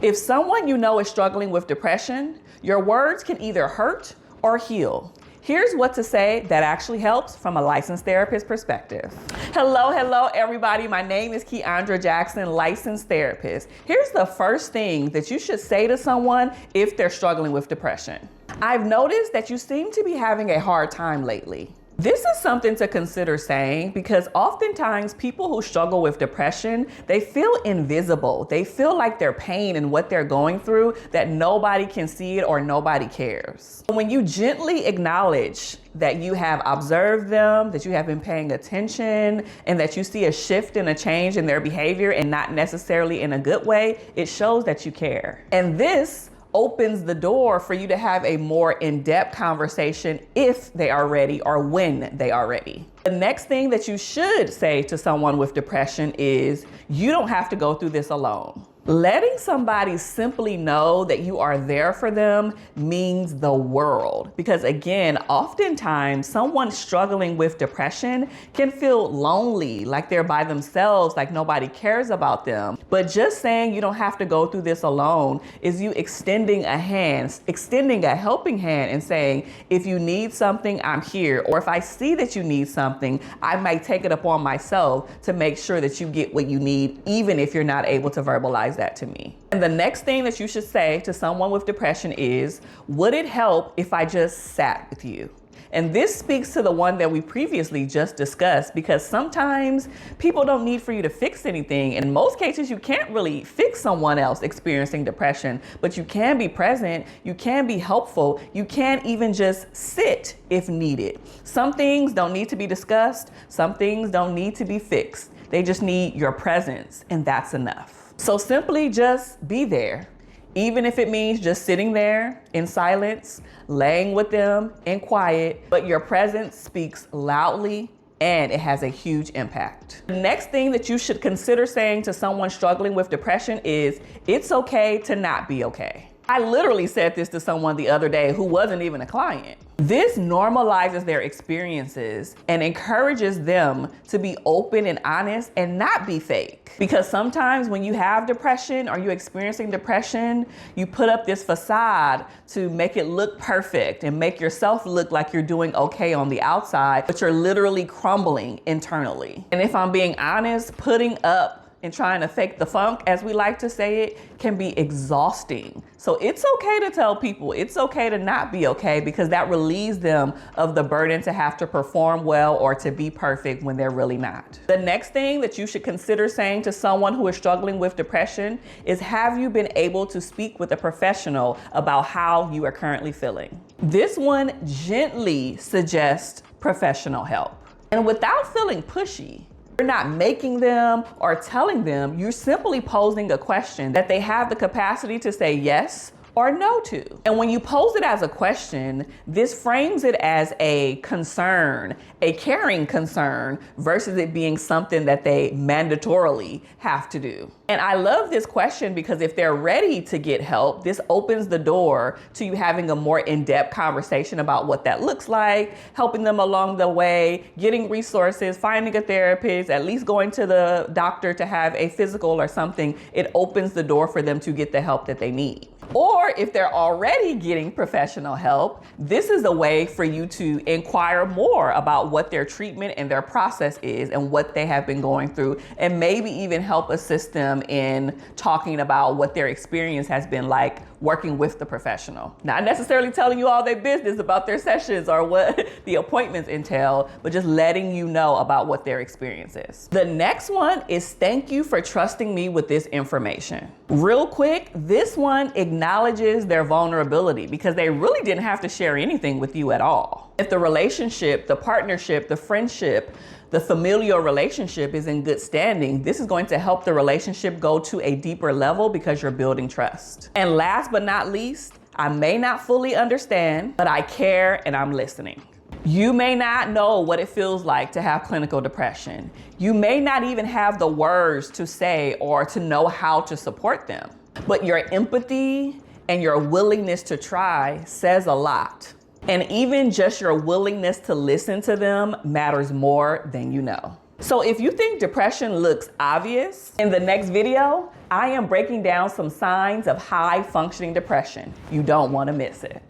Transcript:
If someone you know is struggling with depression, your words can either hurt or heal. Here's what to say that actually helps from a licensed therapist perspective. Hello, everybody. My name is Kiaundra Jackson, licensed therapist. Here's the first thing that you should say to someone if they're struggling with depression. I've noticed that you seem to be having a hard time lately. This is something to consider saying because oftentimes people who struggle with depression, they feel invisible. They feel like their pain and what they're going through, that nobody can see it or nobody cares. When you gently acknowledge that you have observed them, that you have been paying attention, and that you see a shift and a change in their behavior and not necessarily in a good way, it shows that you care. And this opens the door for you to have a more in-depth conversation if they are ready or when they are ready. The next thing that you should say to someone with depression is, you don't have to go through this alone. Letting somebody simply know that you are there for them means the world. Because again, oftentimes someone struggling with depression can feel lonely, like they're by themselves, like nobody cares about them. But just saying you don't have to go through this alone is you extending a hand, extending a helping hand and saying, if you need something, I'm here. Or if I see that you need something, I might take it upon myself to make sure that you get what you need, even if you're not able to verbalize that to me. And the next thing that you should say to someone with depression is, would it help if I just sat with you? And this speaks to the one that we previously just discussed, because sometimes people don't need for you to fix anything. In most cases, you can't really fix someone else experiencing depression, but you can be present, you can be helpful, you can even just sit if needed. Some things don't need to be discussed, some things don't need to be fixed. They just need your presence, and that's enough. So simply just be there, even if it means just sitting there in silence, laying with them in quiet, but your presence speaks loudly and it has a huge impact. The next thing that you should consider saying to someone struggling with depression is, it's okay to not be okay. I literally said this to someone the other day who wasn't even a client. This normalizes their experiences and encourages them to be open and honest and not be fake. Because sometimes when you have depression or you're experiencing depression, you put up this facade to make it look perfect and make yourself look like you're doing okay on the outside, but you're literally crumbling internally. And if I'm being honest, putting up and trying to fake the funk, as we like to say it, can be exhausting. So it's okay to tell people, it's okay to not be okay, because that relieves them of the burden to have to perform well or to be perfect when they're really not. The next thing that you should consider saying to someone who is struggling with depression is, have you been able to speak with a professional about how you are currently feeling? This one gently suggests professional help. And without feeling pushy, you're not making them or telling them, you're simply posing a question that they have the capacity to say yes or no to. And when you pose it as a question, this frames it as a concern, a caring concern, versus it being something that they mandatorily have to do. And I love this question because if they're ready to get help, this opens the door to you having a more in-depth conversation about what that looks like, helping them along the way, getting resources, finding a therapist, at least going to the doctor to have a physical or something. It opens the door for them to get the help that they need. Or if they're already getting professional help, this is a way for you to inquire more about what their treatment and their process is and what they have been going through, and maybe even help assist them in talking about what their experience has been like working with the professional. Not necessarily telling you all their business about their sessions or what the appointments entail, but just letting you know about what their experience is. The next one is, thank you for trusting me with this information. Real quick, this one acknowledges their vulnerability because they really didn't have to share anything with you at all. If the relationship, the partnership, the friendship, the familial relationship is in good standing, this is going to help the relationship go to a deeper level because you're building trust. And last but not least, I may not fully understand, but I care and I'm listening. You may not know what it feels like to have clinical depression. You may not even have the words to say or to know how to support them, but your empathy and your willingness to try says a lot. And even just your willingness to listen to them matters more than you know. So if you think depression looks obvious, in the next video, I am breaking down some signs of high functioning depression. You don't want to miss it.